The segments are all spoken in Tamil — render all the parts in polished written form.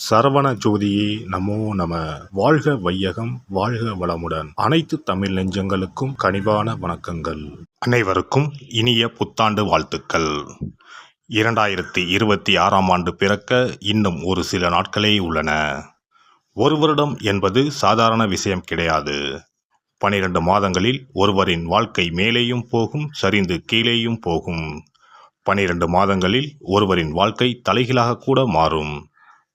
சரவண ஜோதியே நமோ நம. வாழ்க வையகம், வாழ்க வளமுடன். அனைத்து தமிழ் நெஞ்சங்களுக்கும் கனிவான வணக்கங்கள். அனைவருக்கும் இனிய புத்தாண்டு வாழ்த்துக்கள். 2026ஆம் ஆண்டு பிறக்க இன்னும் ஒரு சில நாட்களே உள்ளன. ஒரு வருடம் என்பது சாதாரண விஷயம் கிடையாது. 12 மாதங்களில் ஒருவரின் வாழ்க்கை மேலேயும் போகும், சரிந்து கீழேயும் போகும். 12 மாதங்களில் ஒருவரின் வாழ்க்கை தலைகீழாக கூட மாறும்.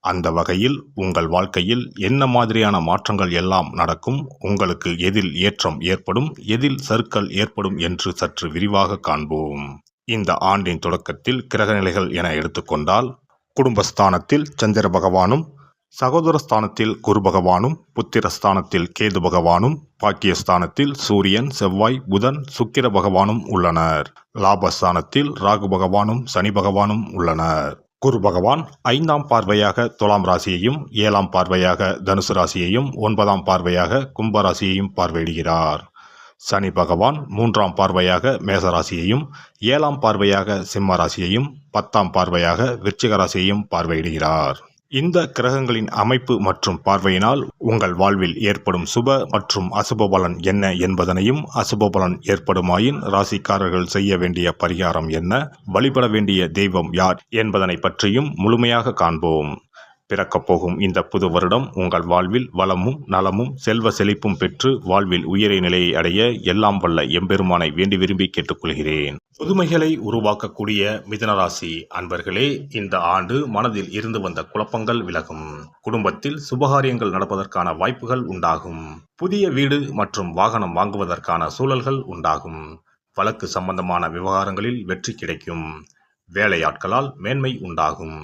அந்த வகையில் உங்கள் வாழ்க்கையில் என்ன மாதிரியான மாற்றங்கள் எல்லாம் நடக்கும், உங்களுக்கு எதில் ஏற்றம் ஏற்படும், எதில் சறுக்கல் ஏற்படும் என்று சற்று விரிவாக காண்போம். இந்த ஆண்டின் தொடக்கத்தில் கிரகநிலைகள் என எடுத்துக்கொண்டால், குடும்பஸ்தானத்தில் சந்திர பகவானும், சகோதரஸ்தானத்தில் குரு பகவானும், புத்திரஸ்தானத்தில் கேது பகவானும், பாக்கியஸ்தானத்தில் சூரியன், செவ்வாய், புதன், சுக்கிர பகவானும் உள்ளனர். லாபஸ்தானத்தில் ராகு பகவானும் சனி பகவானும் உள்ளனர். குரு பகவான் 5ஆம் பார்வையாக துலாம் ராசியையும், 7ஆம் பார்வையாக தனுசு ராசியையும், 9ஆம் பார்வையாக கும்ப ராசியையும் பார்வையிடுகிறார். சனி பகவான் 3ஆம் பார்வையாக மேச ராசியையும், 7ஆம் பார்வையாக சிம்ம ராசியையும், 10ஆம் பார்வையாக விருச்சிக ராசியையும் பார்வையிடுகிறார். இந்த கிரகங்களின் அமைப்பு மற்றும் பார்வையினால் உங்கள் வாழ்வில் ஏற்படும் சுப மற்றும் அசுப பலன் என்ன என்பதனையும், அசுப பலன் ஏற்படுமாயின் ராசிக்காரர்கள் செய்ய வேண்டிய பரிகாரம் என்ன, வழிபட வேண்டிய தெய்வம் யார் என்பதனை பற்றியும் முழுமையாக காண்போம். பிறக்கப் போகும் இந்த புது வருடம் உங்கள் வாழ்வில் வளமும் நலமும் செல்வ செழிப்பும் பெற்று வாழ்வில் உயரிய நிலையை அடைய எல்லாம் வல்ல எம்பெருமானை வேண்டி விரும்பி கேட்டுக்கொள்கிறேன். புதுமைகளை உருவாக்கக்கூடிய மிதுனராசி அன்பர்களே, இந்த ஆண்டு மனதில் இருந்து வந்த குழப்பங்கள் விலகும். குடும்பத்தில் சுபகாரியங்கள் நடப்பதற்கான வாய்ப்புகள் உண்டாகும். புதிய வீடு மற்றும் வாகனம் வாங்குவதற்கான சூழல்கள் உண்டாகும். வழக்கு சம்பந்தமான விவகாரங்களில் வெற்றி கிடைக்கும். வேலையாட்களால் மேன்மை உண்டாகும்.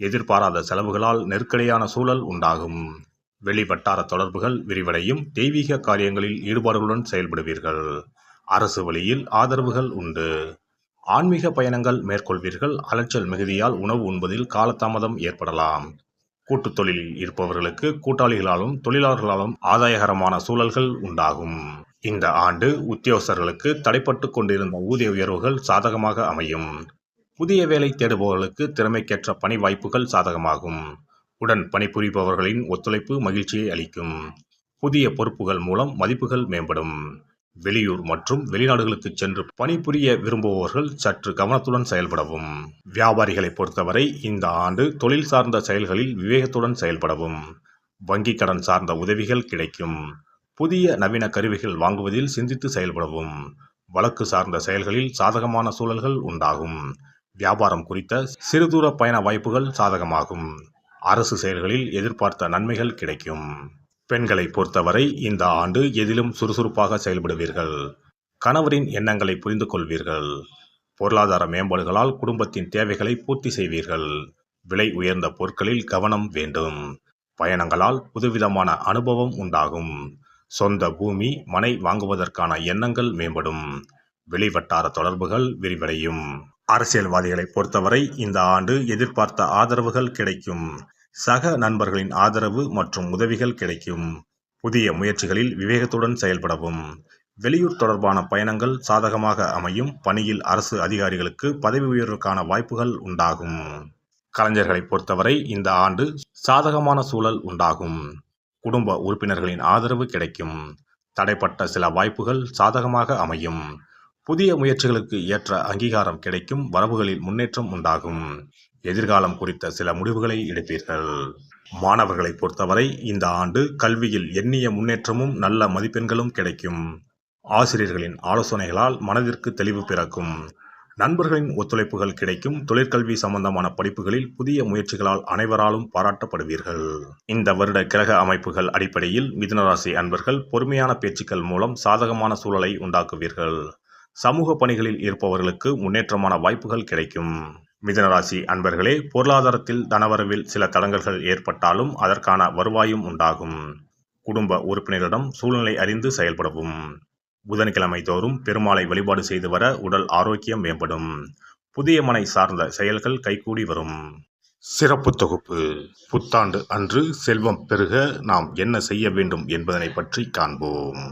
எதிர்பாராத செலவுகளால் நெருக்கடியான சூழல் உண்டாகும். வெளிவட்டார தொடர்புகள் விரிவடையும். தெய்வீக காரியங்களில் ஈடுபாடுகளுடன் செயல்படுவீர்கள். அரசு வழியில் ஆதரவுகள் உண்டு. ஆன்மீக பயணங்கள் மேற்கொள்வீர்கள். அலைச்சல் மிகுதியால் உணவு உண்பதில் காலதாமதம் ஏற்படலாம். கூட்டுத் தொழிலில் இருப்பவர்களுக்கு கூட்டாளிகளாலும் தொழிலாளர்களாலும் ஆதாயகரமான சூழல்கள் உண்டாகும். இந்த ஆண்டு உத்தியோகஸ்தர்களுக்கு தடைப்பட்டு கொண்டிருந்த ஊதிய உயர்வுகள் சாதகமாக அமையும். புதிய வேலை தேடுபவர்களுக்கு திறமைக்கேற்ற பணி வாய்ப்புகள் சாதகமாகும். உடன் பணிபுரிபவர்களின் ஒத்துழைப்பு மகிழ்ச்சியை அளிக்கும். புதிய பொறுப்புகள் மூலம் மதிப்புகள் மேம்படும். வெளியூர் மற்றும் வெளிநாடுகளுக்கு சென்று பணிபுரிய விரும்புபவர்கள் சற்று கவனத்துடன் செயல்படவும். வியாபாரிகளை பொறுத்தவரை இந்த ஆண்டு தொழில் சார்ந்த செயல்களில் விவேகத்துடன் செயல்படவும். வங்கி கடன் சார்ந்த உதவிகள் கிடைக்கும். புதிய நவீன கருவிகள் வாங்குவதில் சிந்தித்து செயல்படவும். வழக்கு சார்ந்த செயல்களில் சாதகமான சூழல்கள் உண்டாகும். வியாபாரம் குறித்த சிறுதூர பயண வாய்ப்புகள் சாதகமாகும். அரசு செயல்களில் எதிர்பார்த்த நன்மைகள் கிடைக்கும். பெண்களை பொறுத்தவரை இந்த ஆண்டு எதிலும் சுறுசுறுப்பாக செயல்படுவீர்கள். கணவரின் எண்ணங்களை புரிந்து கொள்வீர்கள். பொருளாதார மேம்பாடுகளால் குடும்பத்தின் தேவைகளை பூர்த்தி செய்வீர்கள். விலை உயர்ந்த பொருட்களில் கவனம் வேண்டும். பயணங்களால் புதுவிதமான அனுபவம் உண்டாகும். சொந்த பூமி, மனை வாங்குவதற்கான எண்ணங்கள் மேம்படும். வெளிவட்டார தொடர்புகள் விரிவடையும். அரசியல்வாதிகளை பொறுத்தவரை இந்த ஆண்டு எதிர்பார்த்த ஆதரவுகள் கிடைக்கும். சக நண்பர்களின் ஆதரவு மற்றும் உதவிகள் கிடைக்கும். புதிய முயற்சிகளில் விவேகத்துடன் செயல்படவும். வெளியூர் தொடர்பான பயணங்கள் சாதகமாக அமையும். பணியில் அரசு அதிகாரிகளுக்கு பதவி உயர்வுக்கான வாய்ப்புகள் உண்டாகும். கலைஞர்களை பொறுத்தவரை இந்த ஆண்டு சாதகமான சூழல் உண்டாகும். குடும்ப உறுப்பினர்களின் ஆதரவு கிடைக்கும். தடைப்பட்ட சில வாய்ப்புகள் சாதகமாக அமையும். புதிய முயற்சிகளுக்கு ஏற்ற அங்கீகாரம் கிடைக்கும். வரவுகளில் முன்னேற்றம் உண்டாகும். எதிர்காலம் குறித்த சில முடிவுகளை எடுப்பீர்கள். மாணவர்களை பொறுத்தவரை இந்த ஆண்டு கல்வியில் எண்ணிய முன்னேற்றமும் நல்ல மதிப்பெண்களும் கிடைக்கும். ஆசிரியர்களின் ஆலோசனைகளால் மனதிற்கு தெளிவு பிறக்கும். நண்பர்களின் ஒத்துழைப்புகள் கிடைக்கும். தொழிற்கல்வி சம்பந்தமான படிப்புகளில் புதிய முயற்சிகளால் அனைவராலும் பாராட்டப்படுவீர்கள். இந்த வருட கிரக அமைப்புகள் அடிப்படையில் மிதுனராசி அன்பர்கள் பொறுமையான பேச்சுக்கள் மூலம் சாதகமான சூழலை உண்டாக்குவீர்கள். சமூக பணிகளில் இருப்பவர்களுக்கு முன்னேற்றமான வாய்ப்புகள் கிடைக்கும். மிதுனராசி அன்பர்களே, பொருளாதாரத்தில் தனவரவில் சில தடங்கல்கள் ஏற்பட்டாலும் அதற்கான வருவாயும் உண்டாகும். குடும்ப உறுப்பினரிடம் சூழ்நிலை அறிந்து செயல்படவும். புதன்கிழமை தோறும் பெருமாளை வழிபாடு செய்து வர உடல் ஆரோக்கியம் மேம்படும். புதிய மனை சார்ந்த செயல்கள் கைகூடி வரும். சிறப்பு தொகுப்பு. புத்தாண்டு அன்று செல்வம் பெருக நாம் என்ன செய்ய வேண்டும் என்பதனை பற்றி காண்போம்.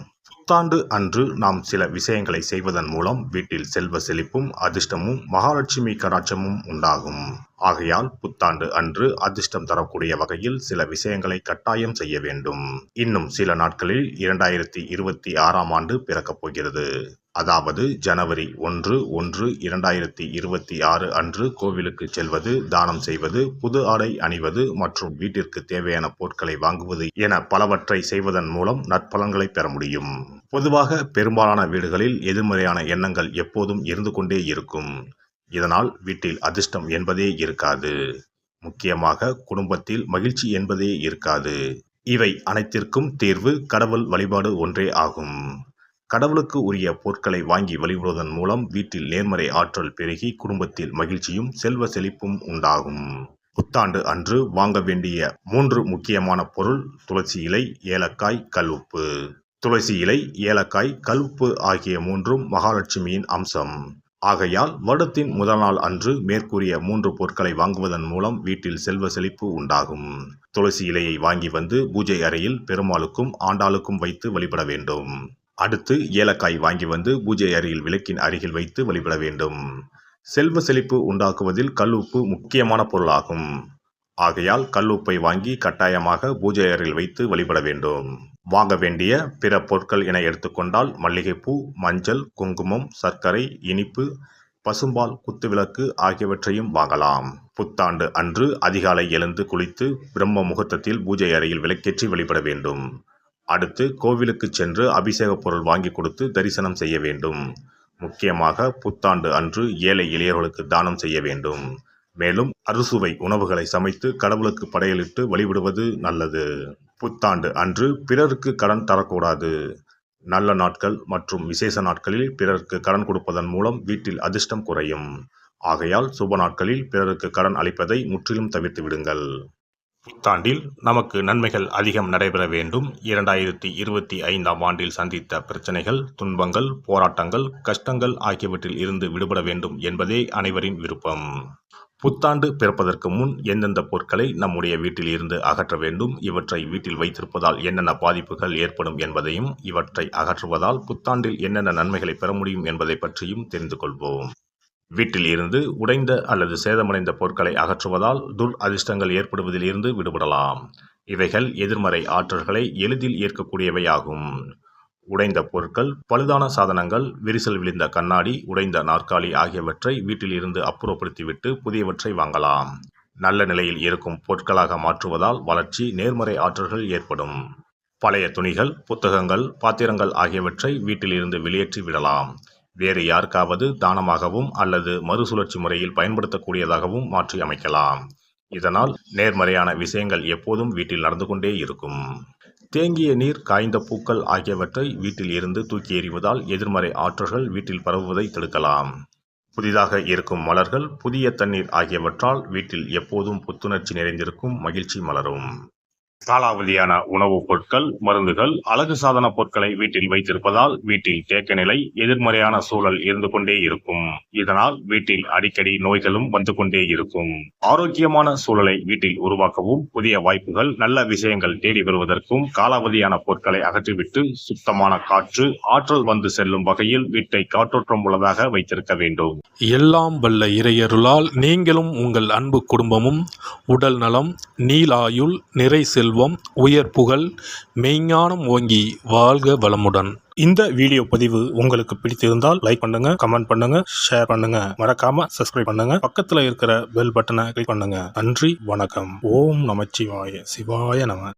புத்தாண்டு அன்று நாம் சில விஷயங்களை செய்வதன் மூலம் வீட்டில் செல்வ செழிப்பும் அதிர்ஷ்டமும் மகாலட்சுமி கடாட்சமும் உண்டாகும். ஆகையால் புத்தாண்டு அன்று அதிர்ஷ்டம் தரக்கூடிய வகையில் சில விஷயங்களை கட்டாயம் செய்ய வேண்டும். இன்னும் சில நாட்களில் 2026ஆம் ஆண்டு பிறக்கப் போகிறது. அதாவது ஜனவரி 1/1/2026 அன்று கோவிலுக்கு செல்வது, தானம் செய்வது, புது ஆடை அணிவது மற்றும் வீட்டிற்கு தேவையான பொருட்களை வாங்குவது என பலவற்றை செய்வதன் மூலம் நற்பலன்களை பெற முடியும். பொதுவாக பெரும்பாலான வீடுகளில் எதிர்மறையான எண்ணங்கள் எப்போதும் இருந்து கொண்டே இருக்கும். இதனால் வீட்டில் அதிர்ஷ்டம் என்பதே இருக்காது. முக்கியமாக குடும்பத்தில் மகிழ்ச்சி என்பதே இருக்காது. இவை அனைத்திற்கும் தீர்வு கடவுள் வழிபாடு ஒன்றே ஆகும். கடவுளுக்கு உரிய பொருட்களை வாங்கி வழிபடுவதன் மூலம் வீட்டில் நேர்மறை ஆற்றல் பெருகி குடும்பத்தில் மகிழ்ச்சியும் செல்வ செழிப்பும் உண்டாகும். புத்தாண்டு அன்று வாங்க வேண்டிய 3 முக்கியமான பொருள் துளசி இலை, ஏலக்காய், கல்உப்பு. துளசி இலை, ஏலக்காய், கல்உப்பு ஆகிய 3ம் மகாலட்சுமியின் அம்சம். ஆகையால் வருடத்தின் முதல் நாள் அன்று மேற்கூறிய 3 பொருட்களை வாங்குவதன் மூலம் வீட்டில் செல்வ செழிப்பு உண்டாகும். துளசி இலையை வாங்கி வந்து பூஜை அறையில் பெருமாளுக்கும் ஆண்டாளுக்கும் வைத்து வழிபட வேண்டும். அடுத்து ஏலக்காய் வாங்கி வந்து பூஜை அறையில் விளக்கின் அருகில் வைத்து வழிபட வேண்டும். செல்வ செழிப்பு உண்டாக்குவதில் கல்உப்பு முக்கியமான பொருளாகும். ஆகையால் கல்உப்பை வாங்கி கட்டாயமாக பூஜை அறையில் வைத்து வழிபட வேண்டும். வாங்க வேண்டிய பிற பொருட்கள் என எடுத்துக்கொண்டால் மல்லிகைப்பூ, மஞ்சள், குங்குமம், சர்க்கரை, இனிப்பு, பசும்பால், குத்துவிளக்கு ஆகியவற்றையும் வாங்கலாம். புத்தாண்டு அன்று அதிகாலை எழுந்து குளித்து பிரம்ம முகூர்த்தத்தில் பூஜை அறையில் விளக்கேற்றி வழிபட வேண்டும். அடுத்து கோவிலுக்கு சென்று அபிஷேக பொருள் வாங்கி கொடுத்து தரிசனம் செய்ய வேண்டும். முக்கியமாக புத்தாண்டு அன்று ஏழை எளியவர்களுக்கு தானம் செய்ய வேண்டும். மேலும் அறுசுவை உணவுகளை சமைத்து கடவுளுக்கு படையலிட்டு வழிபடுவது நல்லது. புத்தாண்டு அன்று பிறருக்கு கடன் தரக்கூடாது. நல்ல நாட்கள் மற்றும் விசேஷ நாட்களில் பிறருக்கு கடன் கொடுப்பதன் மூலம் வீட்டில் அதிர்ஷ்டம் குறையும். ஆகையால் சுப நாட்களில் பிறருக்கு கடன் அளிப்பதை முற்றிலும் தவிர்த்து விடுங்கள். புத்தாண்டில் நமக்கு நன்மைகள் அதிகம் நடைபெற வேண்டும். 2025ஆம் ஆண்டில் சந்தித்த பிரச்சனைகள், துன்பங்கள், போராட்டங்கள், கஷ்டங்கள் ஆகியவற்றில் இருந்து விடுபட வேண்டும் என்பதே அனைவரின் விருப்பம். புத்தாண்டு பிறப்பதற்கு முன் எந்தெந்த பொருட்களை நம்முடைய வீட்டில் இருந்து அகற்ற வேண்டும், இவற்றை வீட்டில் வைத்திருப்பதால் என்னென்ன பாதிப்புகள் ஏற்படும் என்பதையும், இவற்றை அகற்றுவதால் புத்தாண்டில் என்னென்ன நன்மைகளை பெற முடியும் என்பதை பற்றியும் தெரிந்து கொள்வோம். வீட்டில் இருந்து உடைந்த அல்லது சேதமடைந்த பொருட்களை அகற்றுவதால் துர் அதிர்ஷ்டங்கள் ஏற்படுவதில் இருந்து விடுபடலாம். இவைகள் எதிர்மறை ஆற்றல்களை எளிதில் ஈர்க்கக்கூடியவையாகும். உடைந்த பொருட்கள், பழுதான சாதனங்கள், விரிசல் விழுந்த கண்ணாடி, உடைந்த நாற்காலி ஆகியவற்றை வீட்டில் இருந்து அப்புறப்படுத்திவிட்டு புதியவற்றை வாங்கலாம். நல்ல நிலையில் இருக்கும் பொருட்களாக மாற்றுவதால் வளர்ச்சி, நேர்மறை ஆற்றல்கள் ஏற்படும். பழைய துணிகள், புத்தகங்கள், பாத்திரங்கள் ஆகியவற்றை வீட்டில் இருந்து வெளியேற்றி விடலாம். வேறு யாருக்காவது தானமாகவும் அல்லது மறுசுழற்சி முறையில் பயன்படுத்தக்கூடியதாகவும் மாற்றி அமைக்கலாம். இதனால் நேர்மறையான விஷயங்கள் எப்போதும் வீட்டில் நடந்து கொண்டே இருக்கும். தேங்கிய நீர், காய்ந்த பூக்கள் ஆகியவற்றை வீட்டில் இருந்து தூக்கி எறிவதால் எதிர்மறை ஆற்றல்கள் வீட்டில் பரவுவதை தடுக்கலாம். புதிதாக இருக்கும் மலர்கள், புதிய தண்ணீர் ஆகியவற்றால் வீட்டில் எப்போதும் புத்துணர்ச்சி நிறைந்திருக்கும், மகிழ்ச்சி மலரும். காலாவதியான உணவுப் பொருட்கள், மருந்துகள், அழகு சாதன பொருட்களை வீட்டில் வைத்திருப்பதால் வீட்டில் தேக்க நிலை, எதிர்மறையான சூழல் இருந்து கொண்டே இருக்கும். இதனால் வீட்டில் அடிக்கடி நோய்களும் வந்து கொண்டே இருக்கும். ஆரோக்கியமான சூழலை வீட்டில் உருவாக்கவும், புதிய வாய்ப்புகள், நல்ல விஷயங்கள் தேடி வருவதற்கும் காலாவதியான பொருட்களை அகற்றிவிட்டு சுத்தமான காற்று, ஆற்றல் வந்து செல்லும் வகையில் வீட்டை காற்றோட்டம் உள்ளதாக வைத்திருக்க வேண்டும். எல்லாம் வல்ல இறையருளால் நீங்களும் உங்கள் அன்பு குடும்பமும் உடல் நலம், நீலாயுள், நிறை செல்வம், உயர் புகழ், மெய்ஞானம் ஓங்கி வாழ்க வளமுடன். இந்த வீடியோ பதிவு உங்களுக்கு பிடித்திருந்தால் லைக் பண்ணுங்க, கமெண்ட் பண்ணுங்க, ஷேர் பண்ணுங்க, மறக்காம சப்ஸ்கிரைப் பண்ணுங்க, பக்கத்துல இருக்கிற பெல் பட்டனை கிளிக் பண்ணுங்க. நன்றி, வணக்கம். ஓம் நமச்சிவாய, சிவாய நம.